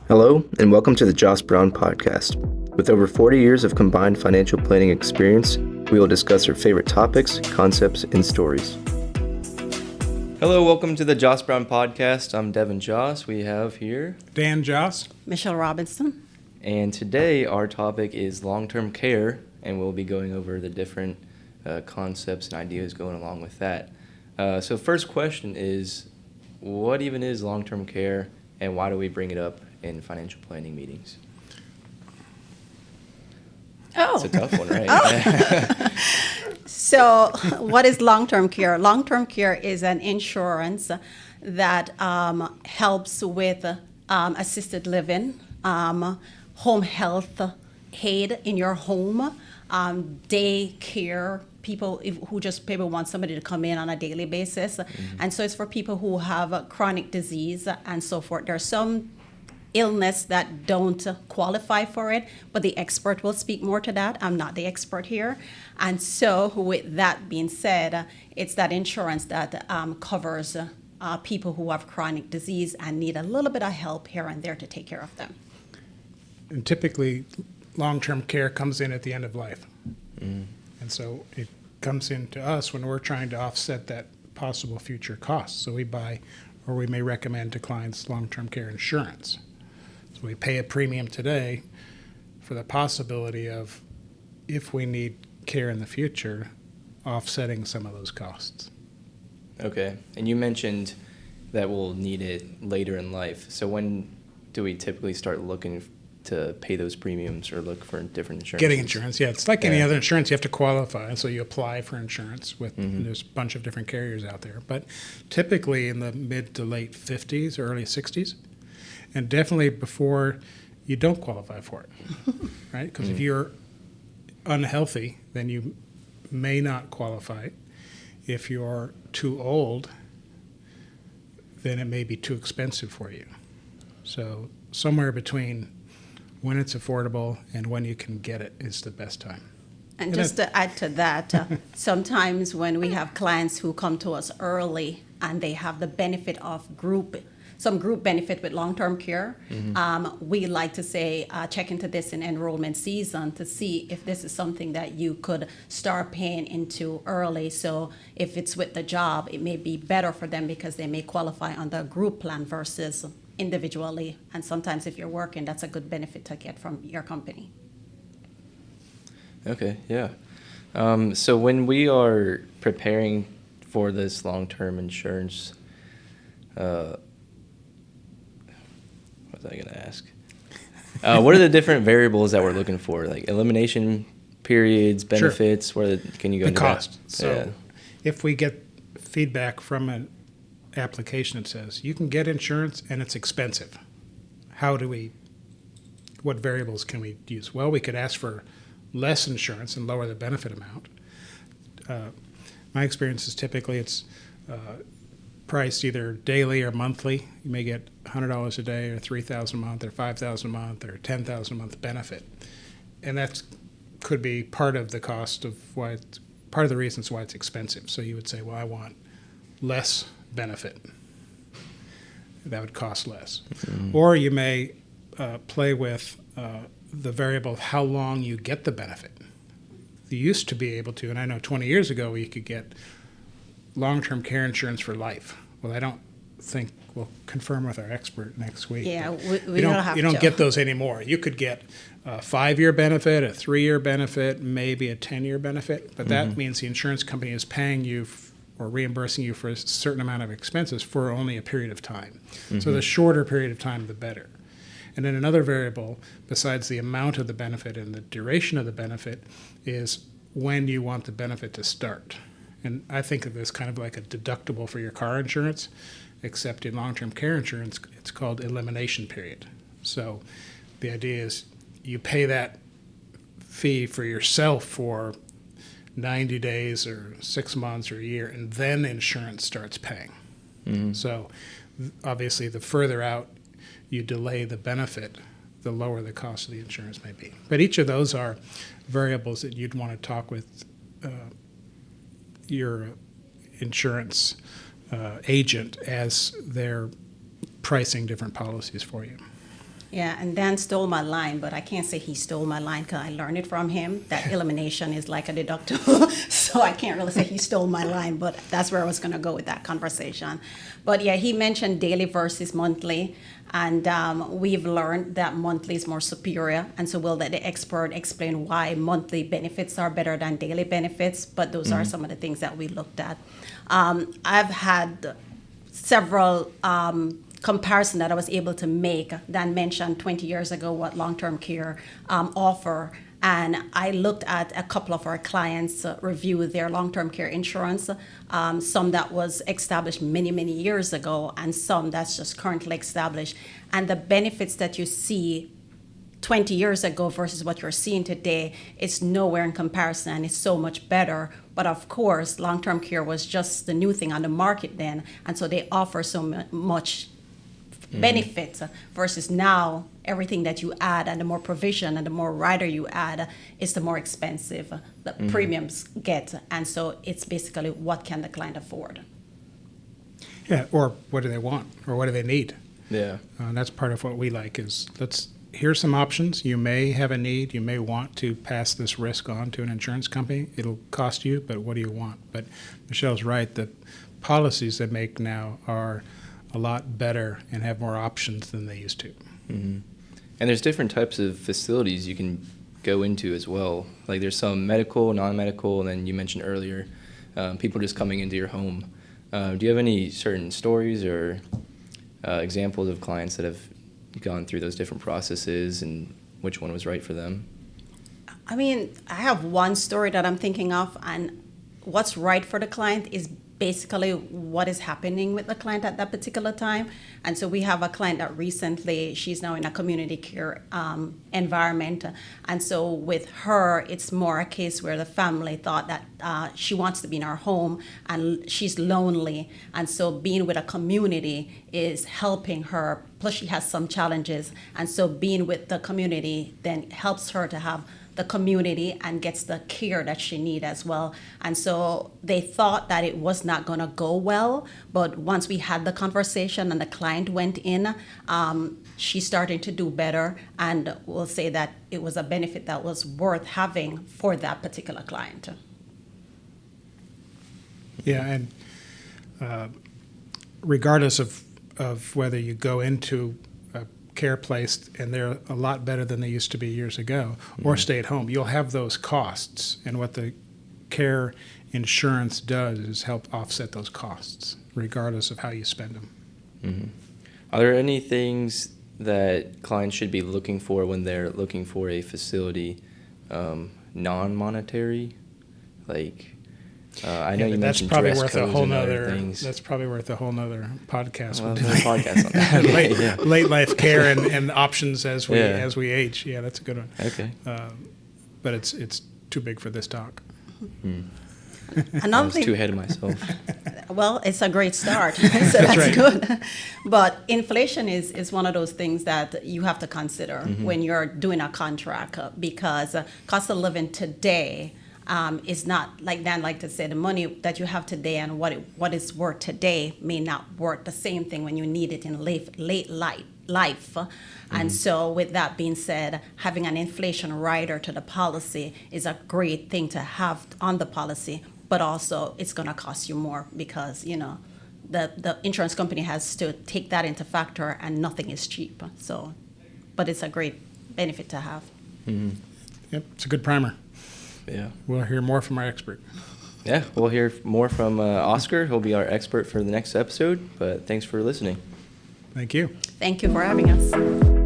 Hello, and welcome to the Joss Brown Podcast. With over 40 years of combined financial planning experience, we will discuss our favorite topics, concepts, and stories. Hello, welcome to the Joss Brown Podcast. I'm Deven Joss. We have here Deven Joss, Michelle Robinson. And today our topic is long-term care, and we'll be going over the different concepts and ideas going along with that. So first question is, what even is long-term care, and why do we bring it up in financial planning meetings? Oh. It's a tough one, right? So what is long-term care? Long-term care is an insurance that helps with assisted living, home health aid in your home, daycare, people who just maybe want somebody to come in on a daily basis. And so it's for people who have chronic disease and so forth. There's some illness that don't qualify for it, but the expert will speak more to that. I'm not the expert here. And so with that being said, it's that insurance that covers people who have chronic disease and need a little bit of help here and there to take care of them. and typically long-term care comes in at the end of life. And so it comes into us when we're trying to offset that possible future cost. So we buy, or we may recommend to clients, long-term care insurance. So we pay a premium today for the possibility of, if we need care in the future, offsetting some of those costs. Okay. And you mentioned that we'll need it later in life. So when do we typically start looking to pay those premiums or look for different insurance? Getting insurance, yeah. It's like any other insurance. You have to qualify, and so you apply for insurance with, there's a bunch of different carriers out there. But typically in the mid to late 50s or early 60s, and definitely before you don't qualify for it, right? Because if you're unhealthy, then you may not qualify. If you're too old, then it may be too expensive for you. So somewhere between when it's affordable and when you can get it is the best time. And just to add to that, sometimes when we have clients who come to us early and they have the benefit of some group benefit with long-term care, we like to say, check into this in enrollment season to see if this is something that you could start paying into early. So if it's with the job, it may be better for them because they may qualify on the group plan versus individually. And sometimes if you're working, that's a good benefit to get from your company. Okay, yeah. So when we are preparing for this long-term insurance, what was I going to ask? What are the different variables that we're looking for? Like elimination periods, benefits, Sure. Can you go The into cost. that? So if we get feedback from an application that says you can get insurance and it's expensive, what variables can we use? Well, we could ask for less insurance and lower the benefit amount. My experience is typically it's priced either daily or monthly. You may get $100 a day or $3,000 a month or $5,000 a month or $10,000 a month benefit. And that could be part of the cost of part of the reasons why it's expensive. So you would say, well, I want less benefit. That would cost less. Or you may play with the variable of how long you get the benefit. You used to be able to, and I know 20 years ago you could get long-term care insurance for life. Well, I don't think we'll confirm with our expert next week. Yeah, we don't have to. You don't get those anymore. You could get a 5-year benefit, a 3-year benefit, maybe a 10-year benefit, but that means the insurance company is paying you or reimbursing you for a certain amount of expenses for only a period of time. So the shorter period of time, the better. And then another variable, besides the amount of the benefit and the duration of the benefit, is when you want the benefit to start. And I think of this kind of like a deductible for your car insurance, except in long-term care insurance, it's called elimination period. So the idea is you pay that fee for yourself for 90 days or 6 months or a year, and then insurance starts paying. So obviously the further out you delay the benefit, the lower the cost of the insurance may be. But each of those are variables that you'd want to talk with your insurance agent as they're pricing different policies for you. Yeah, and Dan stole my line, but I can't say he stole my line because I learned it from him. That elimination is like a deductible, so I can't really say he stole my line, but that's where I was going to go with that conversation. But yeah, he mentioned daily versus monthly, and we've learned that monthly is more superior, and so we'll let the expert explain why monthly benefits are better than daily benefits, but those are some of the things that we looked at. I've had several comparison that I was able to make. Dan mentioned 20 years ago what long-term care offer, and I looked at a couple of our clients review their long-term care insurance, some that was established many, many years ago, and some that's just currently established. And the benefits that you see 20 years ago versus what you're seeing today, it's nowhere in comparison, and it's so much better. But of course, long-term care was just the new thing on the market then, and so they offer so much benefits versus now everything that you add and the more provision and the more rider you add is the more expensive the premiums get. And so it's basically what can the client afford. Yeah, or what do they want, or what do they need? Yeah. That's part of what we like is here's some options. You may have a need. You may want to pass this risk on to an insurance company. It'll cost you, but what do you want? But Michelle's right. The policies they make now are a lot better and have more options than they used to. Mm-hmm. And there's different types of facilities you can go into as well. Like there's some medical, non-medical, and then you mentioned earlier, people just coming into your home. Do you have any certain stories or examples of clients that have gone through those different processes and which one was right for them? I mean, I have one story that I'm thinking of, and what's right for the client is basically what is happening with the client at that particular time. And so we have a client that recently, she's now in a community care environment. And so with her, it's more a case where the family thought that she wants to be in her home and she's lonely. And so being with a community is helping her. Plus she has some challenges. And so being with the community then helps her to have the community and gets the care that she needs as well. And so they thought that it was not going to go well, but once we had the conversation and the client went in, she's starting to do better, and we'll say that it was a benefit that was worth having for that particular client. Yeah, and regardless of whether you go into care place and they're a lot better than they used to be years ago, or stay at home, you'll have those costs. And what the care insurance does is help offset those costs, regardless of how you spend them. Mm-hmm. Are there any things that clients should be looking for when they're looking for a facility, non-monetary? Like, I know you mentioned dress codes and other things. That's probably worth a whole nother podcast. Well, another podcast on that. late life care and options as we age. Yeah, that's a good one. Okay. But it's too big for this talk. I was too ahead of myself. Well, it's a great start, so that's right. good. But inflation is one of those things that you have to consider when you're doing a contract, because cost of living today is not, like Dan liked to say, the money that you have today and what it's worth today may not worth the same thing when you need it in late life. And so with that being said, having an inflation rider to the policy is a great thing to have on the policy, but also it's going to cost you more because, the insurance company has to take that into factor, and nothing is cheap. So, but it's a great benefit to have. Mm-hmm. Yep, it's a good primer. Yeah. We'll hear more from our expert. Yeah, we'll hear more from Oscar. He'll be our expert for the next episode, but thanks for listening. Thank you. Thank you for having us.